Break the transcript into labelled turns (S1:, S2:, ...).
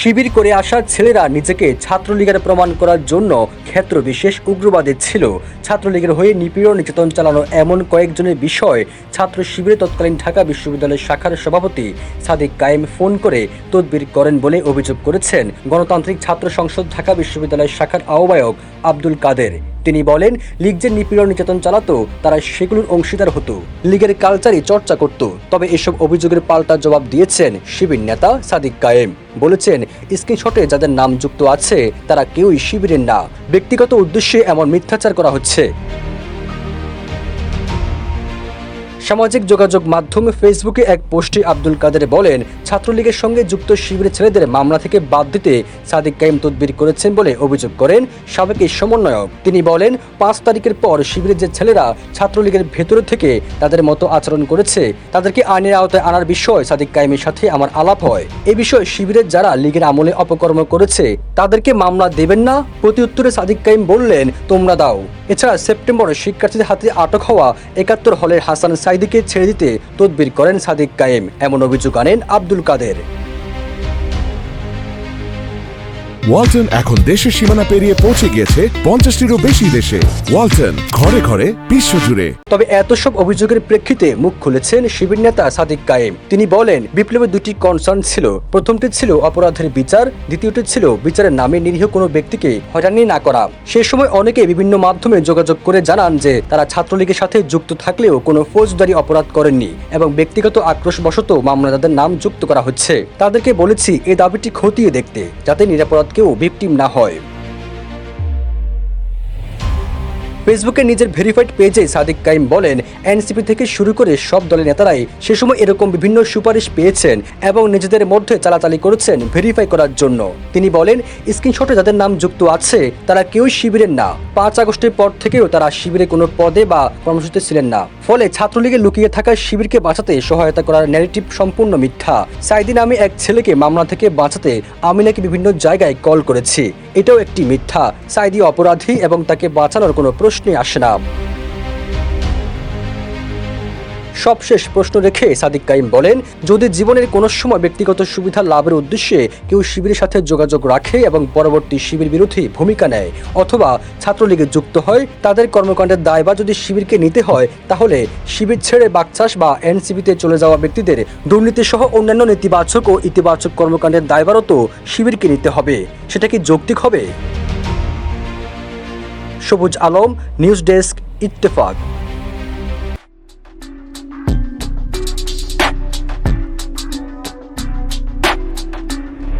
S1: শিবির করে আসা ছেলেরা নিজেকে ছাত্রলীগের প্রমাণ করার জন্য ক্ষেত্র বিশেষ উগ্রবাদী ছিল। ছাত্রলীগের হয়ে নিপীড়ন নির্যাতন চালানো এমন কয়েকজনের বিষয় ছাত্র শিবিরে তৎকালীন ঢাকা বিশ্ববিদ্যালয়ের শাখার সভাপতি সাদিক কায়েম ফোন করে তদবির করেন বলে অভিযোগ করেছেন গণতান্ত্রিক ছাত্র সংসদ ঢাকা বিশ্ববিদ্যালয়ের শাখার আহ্বায়ক আব্দুল কাদের। তিনি বলেন, লীগ যে নিপীড়ন নির্যাতন চালাতো তারা সেগুলোর অংশীদার হতো, লীগের কালচারই চর্চা করত। তবে এসব অভিযোগের পাল্টা জবাব দিয়েছেন শিবির নেতা সাদিক কায়েম। বলেছেন, স্ক্রিনশটে যাদের নাম যুক্ত আছে তারা কেউই শিবিরের না, ব্যক্তিগত উদ্দেশ্যে এমন মিথ্যাচার করা হচ্ছে। সামাজিক যোগাযোগ মাধ্যম ফেসবুকে এক পোস্টে আব্দুল কাদের বলেন, ছাত্রলীগের সঙ্গে যুক্ত শিবিরের ছেলেদের মামলা থেকে বাদ দিতে সাদিক কায়েম তদবির করেছেন বলে অভিযোগ করেন সাবেক এই সমন্বয়ক। তিনি বলেন, ৫ তারিখের পর শিবিরের যে ছেলেরা ছাত্রলীগের ভেতরে থেকে তাদের মতো আচরণ করেছে তাদেরকে আইনের আওতায় আনার বিষয়ে সাদিক কায়েমের সাথে আমার আলাপ হয়। এ বিষয়ে শিবিরের যারা লীগের আমলে অপকর্ম করেছে তাদেরকে মামলা দেবেন না? প্রতি উত্তরে সাদিক কায়েম বললেন, তোমরা দাও। এছাড়া সেপ্টেম্বরে শিক্ষার্থীদের হাতে আটক হওয়া ৭১ হলের হাসান সাইদিকে ছেড়ে দিতে তদবির করেন সাদিক কায়েম, এমন অভিযোগ আনেন আব্দুল কাদের।
S2: ওয়ালটন এখন দেশের সীমানা পেরিয়ে পৌঁছে গিয়েছে ৫০টিরও বেশি দেশে। ওয়ালটন, ঘরে ঘরে বিশ্বজুড়ে।
S1: তবে এত সব অভিযোগের প্রেক্ষিতে মুখ খুলেছেন শিবির নেতা সাদিক কায়েম। তিনি বলেন, বিপ্লবের দুটি কনসার্ন ছিল। প্রথমটি ছিল অপরাধের বিচার, দ্বিতীয়টি ছিল বিচারের নামে নিরীহ কোনো ব্যক্তিকে হয়রানি না করা। সে সময় অনেকে বিভিন্ন মাধ্যমে যোগাযোগ করে জানান যে তারা ছাত্রলীগের সাথে যুক্ত থাকলেও কোনো ফৌজদারি অপরাধ করেননি এবং ব্যক্তিগত আক্রোশবশত মামলা তাদের নাম যুক্ত করা হচ্ছে। তাদেরকে বলেছি এই দাবিটি খতিয়ে দেখতে, যাতে নিরাপরাধ কেউ ভিকটিম না হয়। ফেসবুকে নিজের ভেরিফাইড পেজে সাদিক কায়েম বলেন, এনসিপি থেকে শুরু করে সব দলের নেতারাই সে সময় এরকম বিভিন্ন সুপারিশ পেয়েছেন এবং নিজেদের মধ্যে চালাচালি করেছেন ভেরিফাই করার জন্য। তিনি বলেন, স্ক্রিনশটে যাদের নাম যুক্ত আছে তারা কেউ শিবিরের না। ৫ আগস্টের পর থেকেও তারা শিবিরে কোনো পদে বা কর্মসূচিতে ছিলেন না। ফলে ছাত্রলীগে লুকিয়ে থাকা শিবিরকে বাঁচাতে সহায়তা করার ন্যারেটিভ সম্পূর্ণ মিথ্যা। সাইদি নামে এক ছেলেকে মামলা থেকে বাঁচাতে আমি নাকি বিভিন্ন জায়গায় কল করেছি, এটাও একটি মিথ্যা। সাইদি অপরাধী এবং তাকে বাঁচানোর কোনো প্রশ্নই আসে না। সবশেষ প্রশ্ন রেখে সাদিক কায়েম বলেন, যদি জীবনের কোনো সময় ব্যক্তিগত সুবিধা লাভের উদ্দেশ্যে কেউ শিবিরের সাথে যোগাযোগ রাখে এবং পরবর্তী শিবির বিরোধী ভূমিকা নেয় অথবা ছাত্রলীগে যুক্ত হয়, তাদের কর্মকাণ্ডের দায়ভার যদি শিবিরকে নিতে হয়, তাহলে শিবির ছেড়ে বাকচাষ বা এনসিপিতে চলে যাওয়া ব্যক্তিদের দুর্নীতি সহ অন্যান্য নেতিবাচক ও ইতিবাচক কর্মকাণ্ডের দায়ভারও তো শিবিরকে নিতে হবে। সেটা কি যৌক্তিক হবে? সবুজ আলম, নিউজ ডেস্ক, ইত্তেফাক।